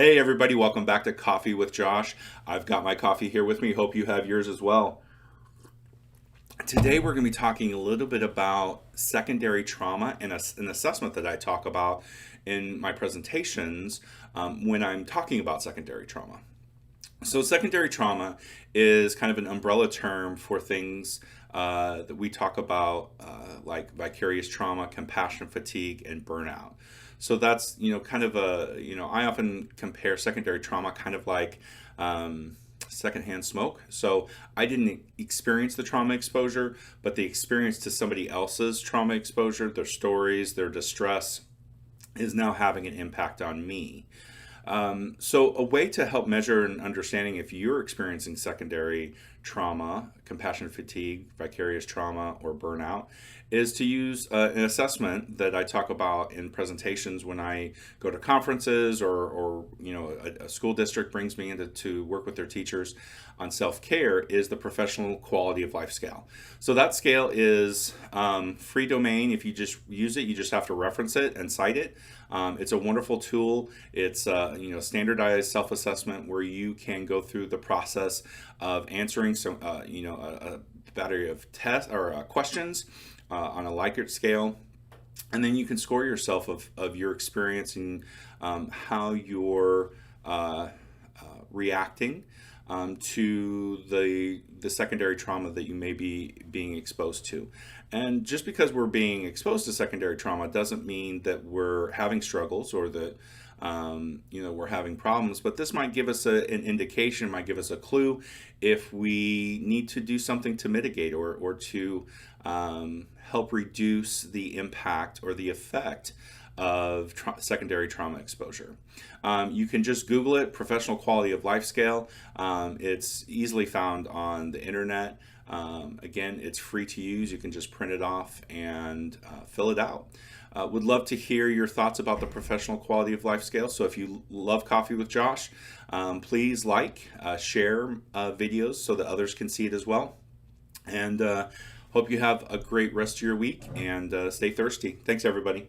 Hey everybody, welcome back to Coffee with Josh. I've got my coffee here with me. Hope you have yours as well. Today we're going to be talking a little bit about secondary trauma and an assessment that I talk about in my presentations when I'm talking about secondary trauma. So, secondary trauma is kind of an umbrella term for things that we talk about, like vicarious trauma, compassion fatigue, and burnout. So that's kind of I often compare secondary trauma kind of like secondhand smoke. So I didn't experience the trauma exposure, but the experience to somebody else's trauma exposure, their stories, their distress, is now having an impact on me. So, a way to help measure and understanding if you're experiencing secondary trauma, compassion fatigue, vicarious trauma, or burnout is to use an assessment that I talk about in presentations when I go to conferences or a school district brings me in to work with their teachers on self-care is the professional quality of life scale. So that scale is free domain. If you just use it, you just have to reference it and cite it. It's a wonderful tool. It's standardized self-assessment where you can go through the process of answering a battery of tests or questions on a Likert scale, and then you can score yourself of your experience and how you're reacting to the secondary trauma that you may be being exposed to. And just because we're being exposed to secondary trauma doesn't mean that we're having struggles or that we're having problems. But this might give us an indication, might give us a clue if we need to do something to mitigate or to help reduce the impact or the effect of secondary trauma exposure. You can just Google it, Professional Quality of Life Scale. It's easily found on the internet. Again, it's free to use. You can just print it off and fill it out. Would love to hear your thoughts about the Professional Quality of Life Scale. So if you love Coffee with Josh, please share videos so that others can see it as well. And hope you have a great rest of your week and stay thirsty. Thanks, everybody.